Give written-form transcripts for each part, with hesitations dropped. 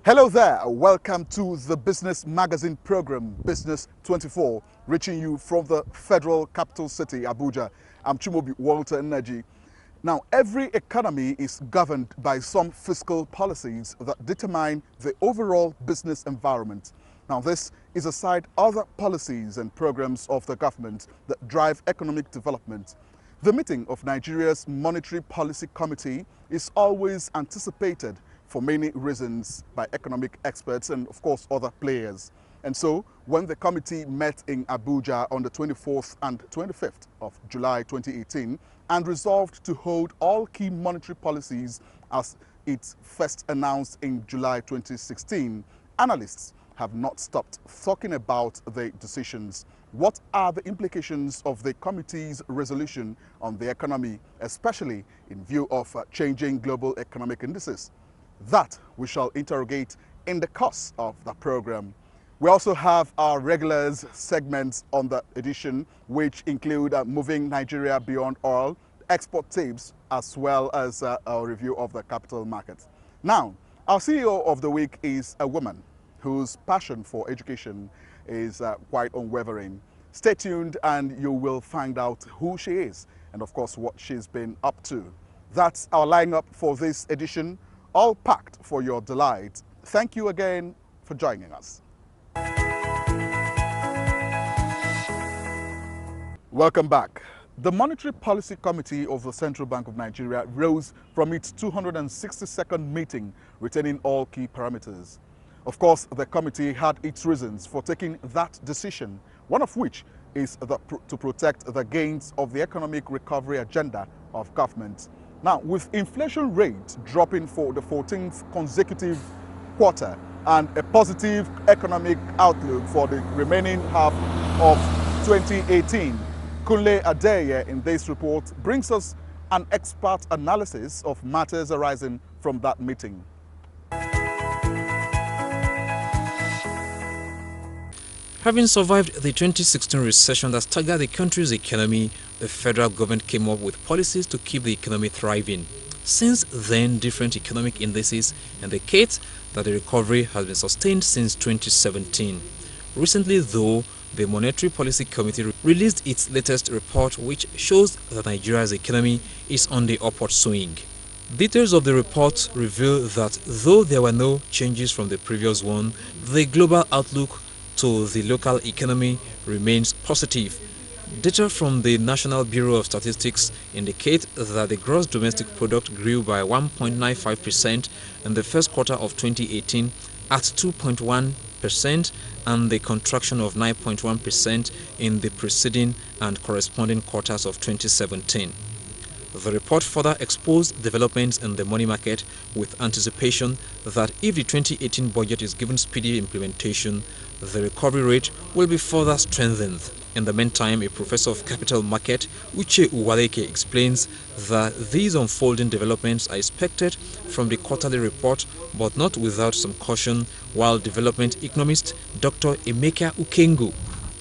Hello there, welcome to the business magazine program, Business24, reaching you from the federal capital city, Abuja. I'm Chumobi Walter Nnaji. Now, every economy is governed by some fiscal policies that determine the overall business environment. Now, this is aside other policies and programs of the government that drive economic development. The meeting of Nigeria's Monetary Policy Committee is always anticipated for many reasons by economic experts and, of course, other players. And so, when the committee met in Abuja on the 24th and 25th of July 2018 and resolved to hold all key monetary policies as it first announced in July 2016, analysts have not stopped talking about the decisions. What are the implications of the committee's resolution on the economy, especially in view of changing global economic indices? That we shall interrogate in the course of the program. We also have our regulars segments on the edition, which include moving Nigeria beyond oil, export tips, as well as a review of the capital markets. Now, our CEO of the week is a woman whose passion for education is quite unwavering. Stay tuned and you will find out who she is and, of course, what she's been up to. That's our lineup for this edition, all packed for your delight. Thank you again for joining us. Welcome back. The Monetary Policy Committee of the Central Bank of Nigeria rose from its 262nd meeting, retaining all key parameters. Of course, the committee had its reasons for taking that decision, one of which is to protect the gains of the economic recovery agenda of government. Now, with inflation rate dropping for the 14th consecutive quarter and a positive economic outlook for the remaining half of 2018, Kunle Adeye in this report brings us an expert analysis of matters arising from that meeting. Having survived the 2016 recession that staggered the country's economy, the federal government came up with policies to keep the economy thriving. Since then, different economic indices indicate that the recovery has been sustained since 2017. Recently, though, the Monetary Policy Committee released its latest report, which shows that Nigeria's economy is on the upward swing. Details of the report reveal that though there were no changes from the previous one, the global outlook to the local economy remains positive. Data from the National Bureau of Statistics indicate that the gross domestic product grew by 1.95% in the first quarter of 2018 at 2.1% and the contraction of 9.1% in the preceding and corresponding quarters of 2017. The report further exposed developments in the money market with anticipation that if the 2018 budget is given speedy implementation, the recovery rate will be further strengthened. In the meantime, a professor of capital market, Uche Uwaleke, explains that these unfolding developments are expected from the quarterly report, but not without some caution, while development economist Dr. Emeka Ukengu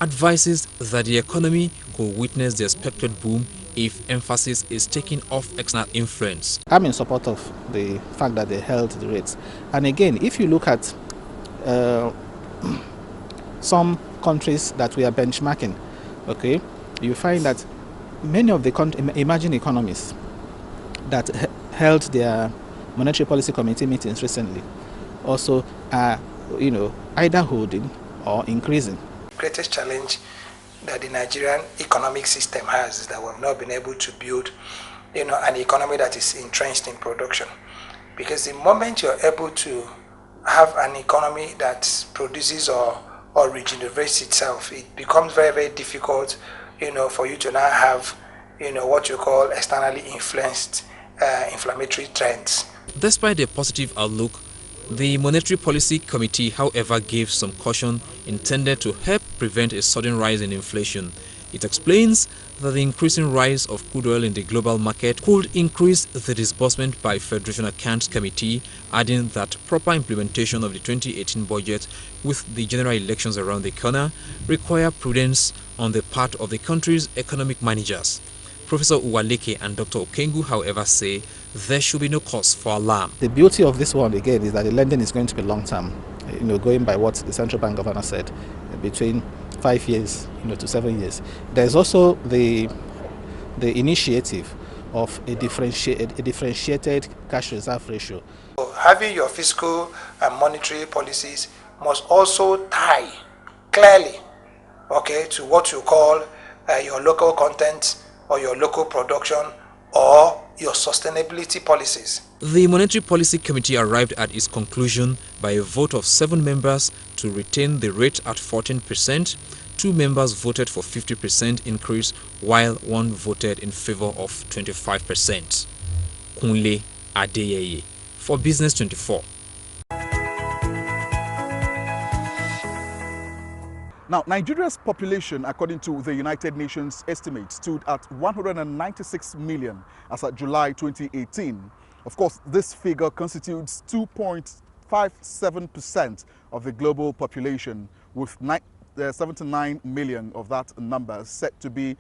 advises that the economy could witness the expected boom if emphasis is taken off external influence. I'm in support of the fact that they held the rates. And again, if you look at some countries that we are benchmarking, okay, you find that many of the emerging economies that held their Monetary Policy Committee meetings recently also are, either holding or increasing. Greatest challenge that the Nigerian economic system has is that we've not been able to build, an economy that is entrenched in production. Because the moment you're able to have an economy that produces or regenerates itself, it becomes very, very difficult, for you to now have, what you call externally influenced inflammatory trends. Despite the positive outlook, the Monetary Policy Committee, however, gave some caution intended to help prevent a sudden rise in inflation. It explains that the increasing rise of crude oil in the global market could increase the disbursement by Federation Accounts Committee, adding that proper implementation of the 2018 budget with the general elections around the corner require prudence on the part of the country's economic managers. Professor Uwaleke and Dr. Okengu, however, say there should be no cause for alarm. The beauty of this one, again, is that the lending is going to be long-term, going by what the central bank governor said, between 5 years to 7 years. There's also the initiative of a differentiated cash reserve ratio. Having your fiscal and monetary policies must also tie clearly, to what you call your local content or your local production or your sustainability policies. The Monetary Policy Committee arrived at its conclusion by a vote of 7 members to retain the rate at 14%. 2 members voted for 50% increase, while 1 voted in favor of 25%. Kunle Adeyeye for Business24. Now, Nigeria's population, according to the United Nations estimate, stood at 196 million as of July 2018. Of course, this figure constitutes 2.57% of the global population, with 79 million of that number set to be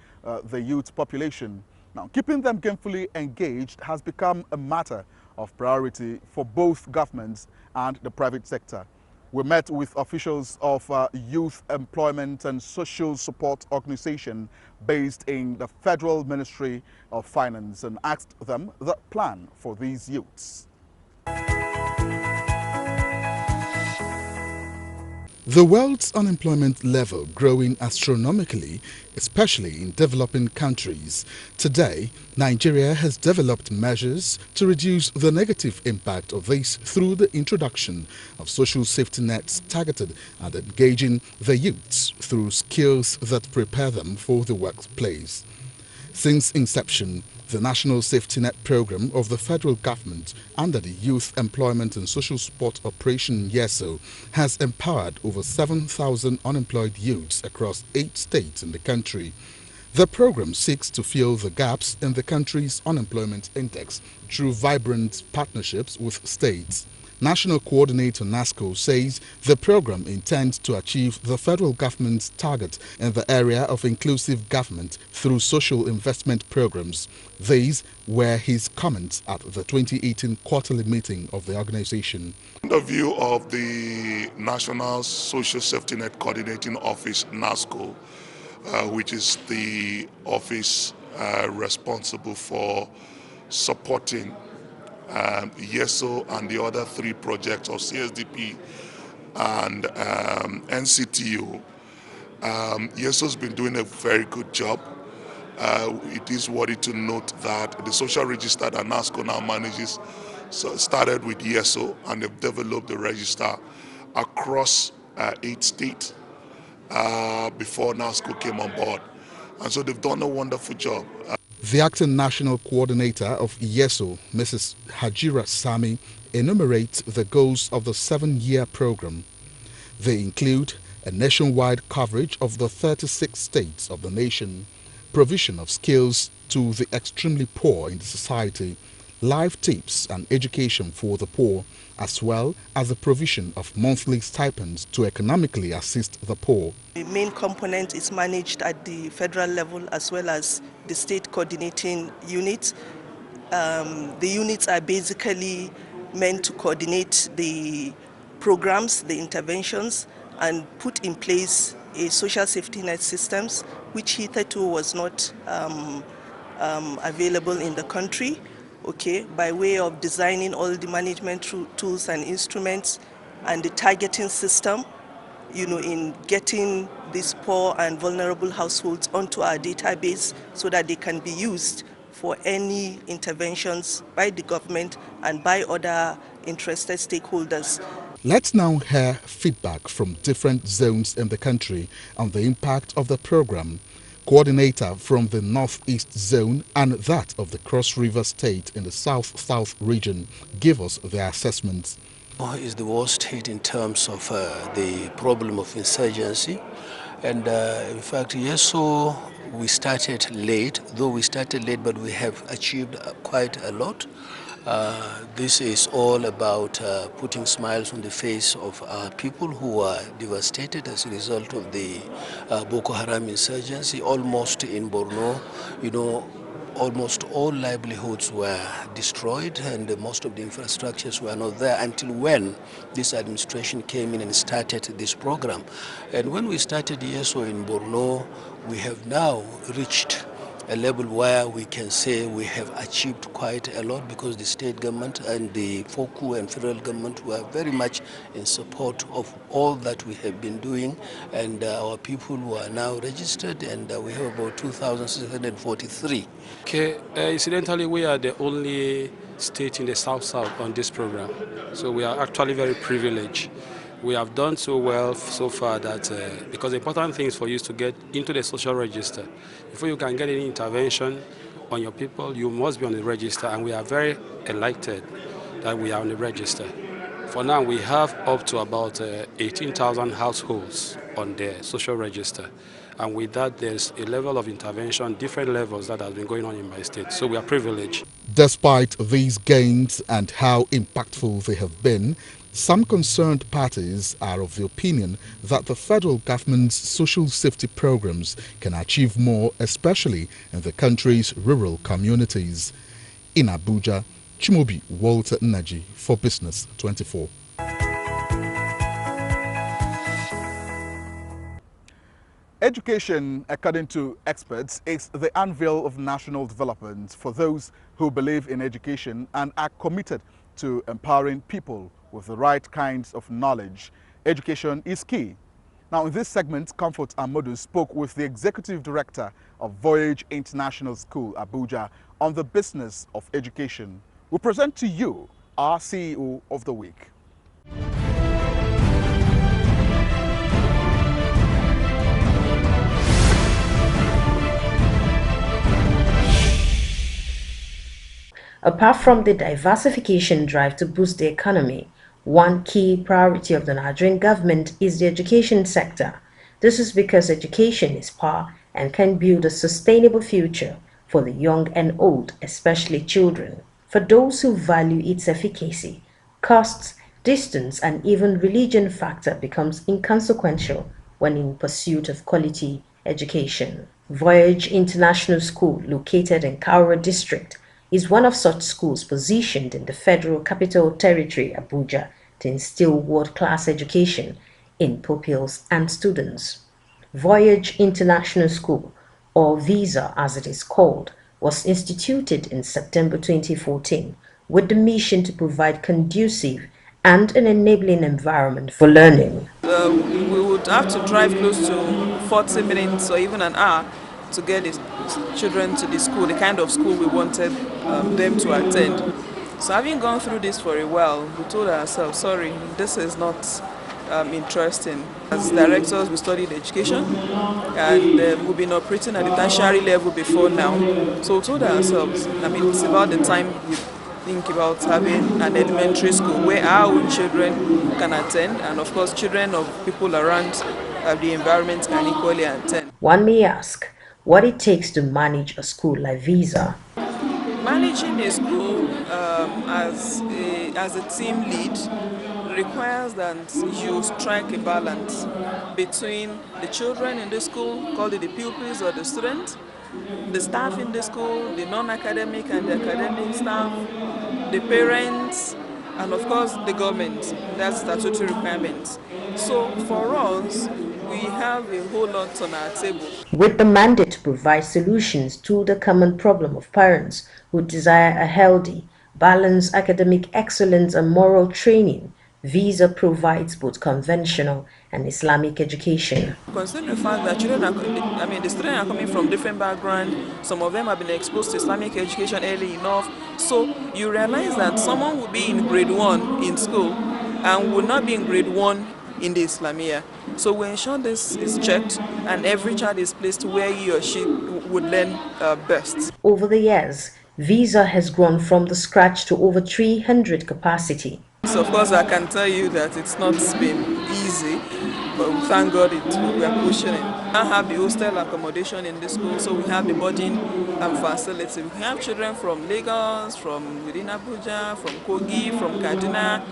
the youth population. Now, keeping them gainfully engaged has become a matter of priority for both governments and the private sector. We met with officials of Youth Employment and Social Support Organization based in the Federal Ministry of Finance and asked them the plan for these youths. The world's unemployment level growing astronomically, especially in developing countries. Today, Nigeria has developed measures to reduce the negative impact of this through the introduction of social safety nets targeted at engaging the youths through skills that prepare them for the workplace. Since inception, the National Safety Net Program of the federal government under the Youth Employment and Social Support Operation YESO has empowered over 7,000 unemployed youths across 8 states in the country. The program seeks to fill the gaps in the country's unemployment index through vibrant partnerships with states. National Coordinator NASCO says the program intends to achieve the federal government's target in the area of inclusive government through social investment programs. These were his comments at the 2018 quarterly meeting of the organization. The view of the National Social Safety Net Coordinating Office, NASCO, which is the office responsible for supporting YESO and the other 3 projects of CSDP and NCTU. YESO has been doing a very good job. It is worthy to note that the social register that NASCO now manages started with YESO, and they've developed the register across 8 states before NASCO came on board. And so they've done a wonderful job. The acting national coordinator of YESO, Mrs. Hajira Sami, enumerates the goals of the 7-year program. They include a nationwide coverage of the 36 states of the nation, provision of skills to the extremely poor in the society, life tips and education for the poor, as well as the provision of monthly stipends to economically assist the poor. The main component is managed at the federal level as well as the state coordinating units. The units are basically meant to coordinate the programs, the interventions, and put in place a social safety net systems, which hitherto was not available in the country. By way of designing all the management tools and instruments and the targeting system, in getting these poor and vulnerable households onto our database so that they can be used for any interventions by the government and by other interested stakeholders. Let's now hear feedback from different zones in the country on the impact of the program. Coordinator from the Northeast Zone and that of the Cross River State in the South-South region give us their assessments. Is the worst hit in terms of the problem of insurgency. And in fact, YESO, we started late, but we have achieved quite a lot. This is all about putting smiles on the face of people who are devastated as a result of the Boko Haram insurgency. Almost in Borno, almost all livelihoods were destroyed and most of the infrastructures were not there until when this administration came in and started this program. And when we started ESO in Borno, we have now reached a level where we can say we have achieved quite a lot because the state government and the FOCU and federal government were very much in support of all that we have been doing, and our people were now registered, and we have about 2,643. Okay, incidentally, we are the only state in the South on this program, so we are actually very privileged. We have done so well so far that because the important thing is for you to get into the social register. Before you can get any intervention on your people, you must be on the register, and we are very elated that we are on the register. For now, we have up to about 18,000 households on the social register. And with that, there's a level of intervention, different levels that has been going on in my state. So we are privileged. Despite these gains and how impactful they have been, some concerned parties are of the opinion that the federal government's social safety programs can achieve more, especially in the country's rural communities. In Abuja, Chimobi Walter Nnaji for Business 24. Education, according to experts, is the anvil of national development for those who believe in education and are committed to empowering people with the right kinds of knowledge. Education is key. Now, in this segment, Comfort Amodu spoke with the Executive Director of Voyage International School, Abuja, on the business of education. We present to you our CEO of the Week. Apart from the diversification drive to boost the economy, one key priority of the Nigerian government is the education sector. This is because education is power and can build a sustainable future for the young and old, especially children. For those who value its efficacy, costs, distance, and even religion factor becomes inconsequential when in pursuit of quality education. Voyage International School, located in Kaura District, is one of such schools positioned in the Federal Capital Territory, Abuja, to instill world-class education in pupils and students. Voyage International School, or VISA as it is called, was instituted in September 2014 with the mission to provide conducive and an enabling environment for learning. We would have to drive close to 40 minutes or even an hour to get the children to the school, the kind of school we wanted them to attend. So having gone through this for a while, we told ourselves, sorry, this is not interesting. As directors, we studied education and we've been operating at the tertiary level before now. So we told ourselves, it's about the time we think about having an elementary school where our own children can attend, and of course children of people around the environment can equally attend. One may ask what it takes to manage a school like VISA. Managing a school as a team lead requires that you strike a balance between the children in the school, called it the pupils or the students, the staff in the school, the non-academic and the academic staff, the parents, and of course the government. That's statutory requirements. So for us, we have a whole lot on our table. With the mandate to provide solutions to the common problem of parents who desire a healthy, balanced academic excellence and moral training, VISA provides both conventional and Islamic education. Considering the fact that children are, the students are coming from different backgrounds, some of them have been exposed to Islamic education early enough, so you realize that someone will be in grade 1 in school and will not be in grade 1 in the Islamia. So we ensure this is checked and every child is placed where he or she would learn best. Over the years, VISA has grown from the scratch to over 300 capacity. So of course I can tell you that it's not been easy, but thank God we are pushing it. I have the hostel accommodation in the school, so we have the boarding facility. We have children from Lagos, from within Abuja, from Kogi, from Kaduna,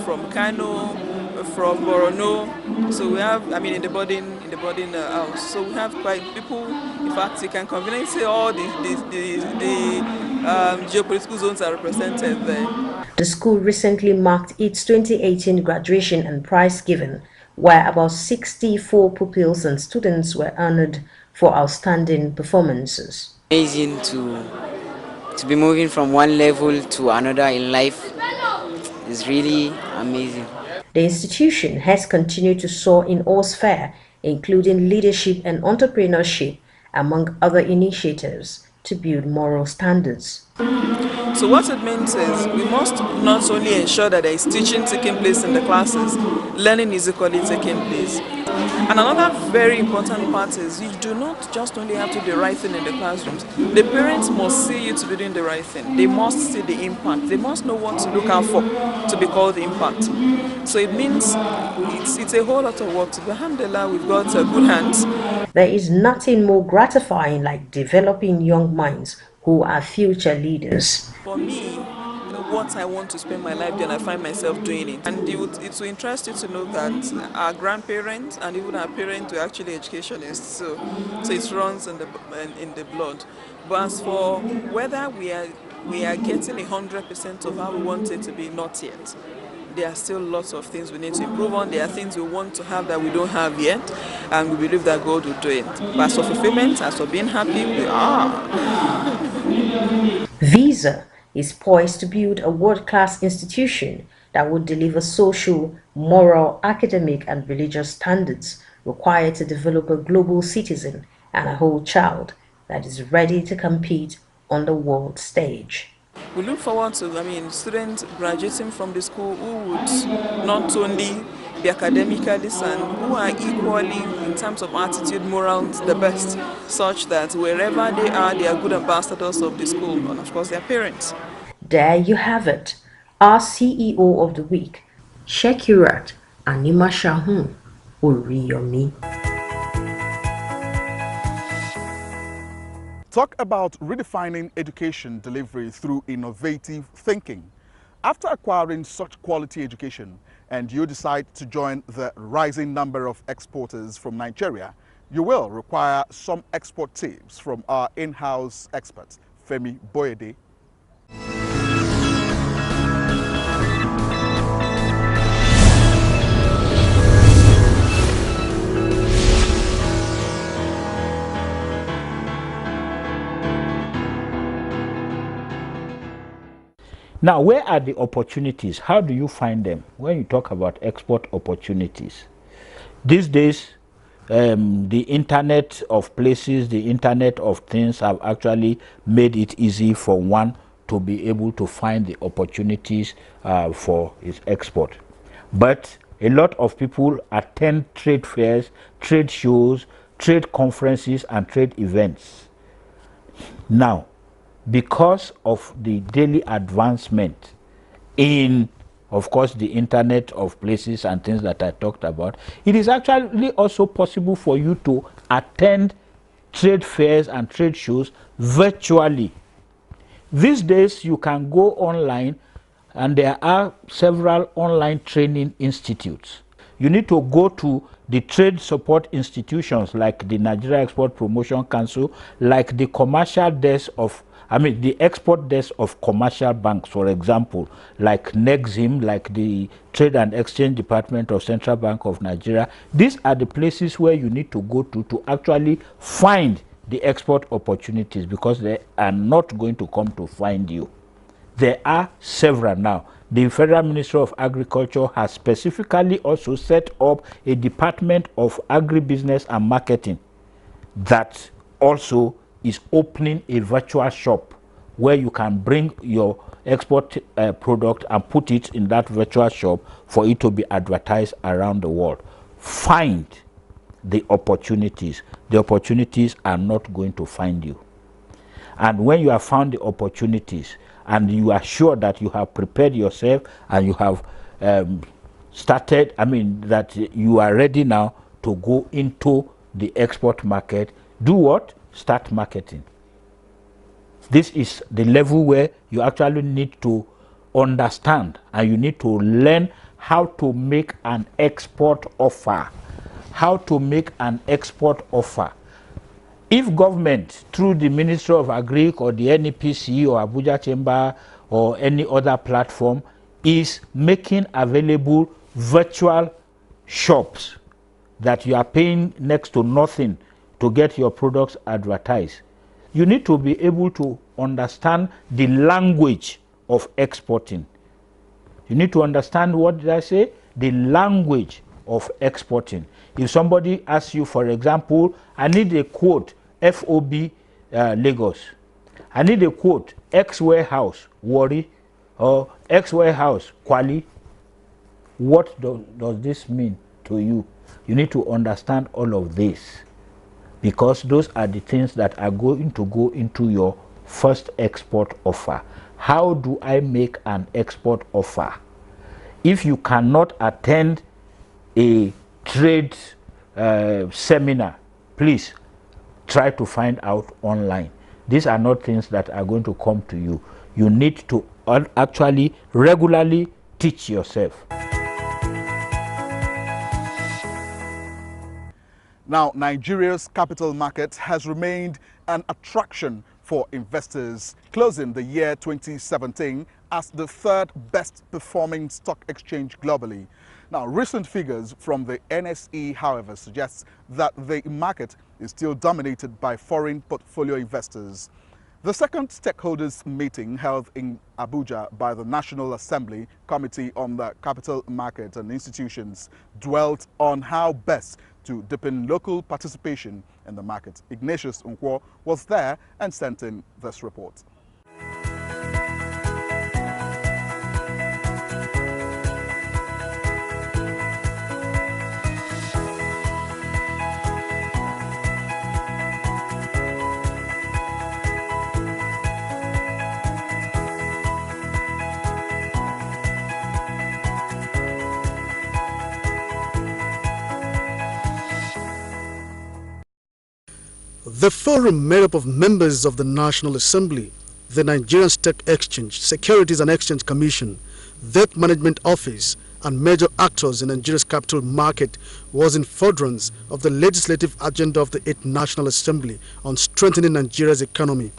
from Kano, from Borono. So we have, I mean, in the boarding house. So we have quite people. In fact, you can conveniently say all the geopolitical zones are represented there. The school recently marked its 2018 graduation and prize giving, where about 64 pupils and students were honored for outstanding performances. Amazing to be moving from one level to another in life is really amazing. The institution has continued to soar in all spheres, including leadership and entrepreneurship, among other initiatives, to build moral standards. So what it means is we must not only ensure that there is teaching taking place in the classes, learning is equally taking place. And another very important part is you do not just only have to do the right thing in the classrooms. The parents must see you to be doing the right thing. They must see the impact. They must know what to look out for to be called the impact. So it means it's a whole lot of work to do. Alhamdulillah, we've got good hands. There is nothing more gratifying like developing young minds who are future leaders. For me, what I want to spend my life doing, I find myself doing it. And it will interest you to know that our grandparents and even our parents were actually educationists, so it runs in the blood. But as for whether we are getting 100% of how we want it to be, not yet. There are still lots of things we need to improve on. There are things we want to have that we don't have yet, and we believe that God will do it. But as for fulfillment, as for being happy, we are. Visa is poised to build a world-class institution that would deliver social, moral, academic, and religious standards required to develop a global citizen and a whole child that is ready to compete on the world stage. We look forward to, students graduating from the school who would not only be academically sound, who are equally, in terms of attitude, morals, the best, such that wherever they are good ambassadors of the school, and of course their parents. There you have it, our CEO of the week, Shekirat Animashahun Uriyomi. Talk about redefining education delivery through innovative thinking. After acquiring such quality education and you decide to join the rising number of exporters from Nigeria, you will require some export tips from our in-house expert, Femi Boyede. Now, where are the opportunities? How do you find them when you talk about export opportunities? These days, the internet of places, the internet of things have actually made it easy for one to be able to find the opportunities for his export. But a lot of people attend trade fairs, trade shows, trade conferences, and trade events. Now, because of the daily advancement in, of course, the internet of places and things that I talked about, it is actually also possible for you to attend trade fairs and trade shows virtually. These days, you can go online, and there are several online training institutes. You need to go to the trade support institutions like the Nigeria Export Promotion Council, like the commercial desk of, the export desk of commercial banks, for example, like Nexim, like the Trade and Exchange Department of Central Bank of Nigeria. These are the places where you need to go to actually find the export opportunities, because they are not going to come to find you. There are several now. The Federal Ministry of Agriculture has specifically also set up a Department of Agribusiness and Marketing that also is opening a virtual shop where you can bring your export product and put it in that virtual shop for it to be advertised around the world. Find the opportunities. The opportunities are not going to find you. And when you have found the opportunities and you are sure that you have prepared yourself and you have started, that you are ready now to go into the export market, do what? Start marketing. This is the level where you actually need to understand and you need to learn how to make an export offer. How to make an export offer. If government, through the Ministry of Agri or the NEPC or Abuja Chamber or any other platform, is making available virtual shops that you are paying next to nothing to get your products advertised, you need to be able to understand the language of exporting. You need to understand, what did I say? The language of exporting. If somebody asks you, for example, I need a quote, FOB Lagos. I need a quote, X warehouse, Warri, or X warehouse, Kwali. What does this mean to you? You need to understand all of this, because those are the things that are going to go into your first export offer. How do I make an export offer? If you cannot attend a trade seminar, please try to find out online. These are not things that are going to come to you. You need to actually regularly teach yourself. Now, Nigeria's capital market has remained an attraction for investors, closing the year 2017 as the third best performing stock exchange globally. Now, recent figures from the NSE, however, suggests that the market is still dominated by foreign portfolio investors. The second stakeholders meeting held in Abuja by the National Assembly Committee on the Capital Market and Institutions dwelt on how best to deepen local participation in the market. Ignatius Nkwo was there and sent in this report. The forum made up of members of the National Assembly, the Nigerian Stock Exchange, Securities and Exchange Commission, Debt Management Office, and major actors in Nigeria's capital market was in furtherance of the legislative agenda of the 8th National Assembly on strengthening Nigeria's economy.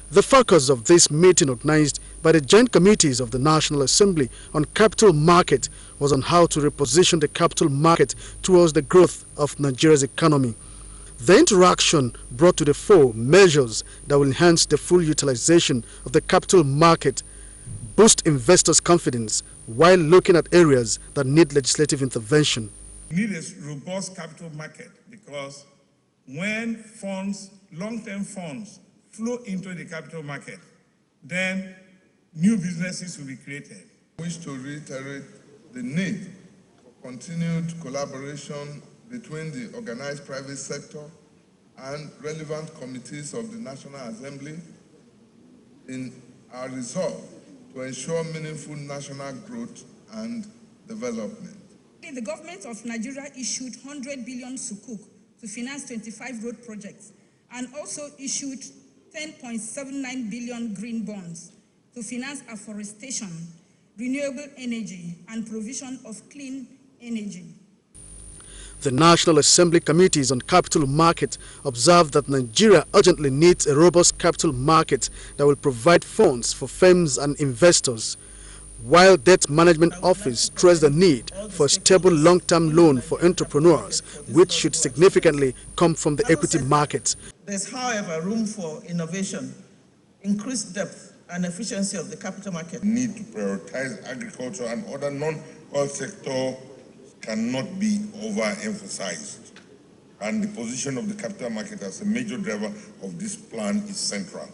The focus of this meeting, organized by the joint committees of the National Assembly on capital market, was on how to reposition the capital market towards the growth of Nigeria's economy. The interaction brought to the fore measures that will enhance the full utilization of the capital market, boost investors' confidence, while looking at areas that need legislative intervention. We need a robust capital market, because when funds, long-term funds, flow into the capital market, then new businesses will be created. I wish to reiterate the need for continued collaboration between the organized private sector and relevant committees of the National Assembly in our resolve to ensure meaningful national growth and development. The government of Nigeria issued 100 billion sukuk to finance 25 road projects, and also issued 10.79 billion green bonds to finance afforestation, renewable energy, and provision of clean energy. The National Assembly Committees on Capital Market observed that Nigeria urgently needs a robust capital market that will provide funds for firms and investors, while Debt Management Office stressed the need for a stable long-term loan for entrepreneurs, which should significantly come from the equity market. There's, however, room for innovation, increased depth and efficiency of the capital market. We need to prioritize agriculture and other non-oil sector cannot be overemphasized, and the position of the capital market as a major driver of this plan is central.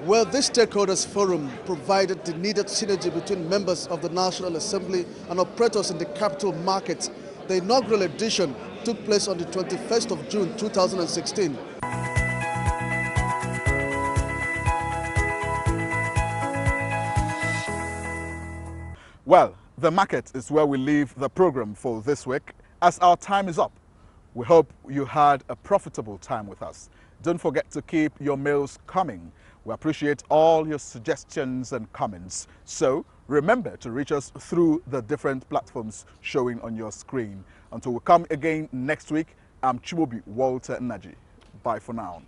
Well, this stakeholders forum provided the needed synergy between members of the National Assembly and operators in the capital market. The inaugural edition took place on the 21st of June 2016. Well, the market is where we leave the program for this week. As our time is up, we hope you had a profitable time with us. Don't forget to keep your mails coming. We appreciate all your suggestions and comments. So Remember to reach us through the different platforms showing on your screen. Until we come again next week, I'm Chibobi Walter Naji. Bye for now.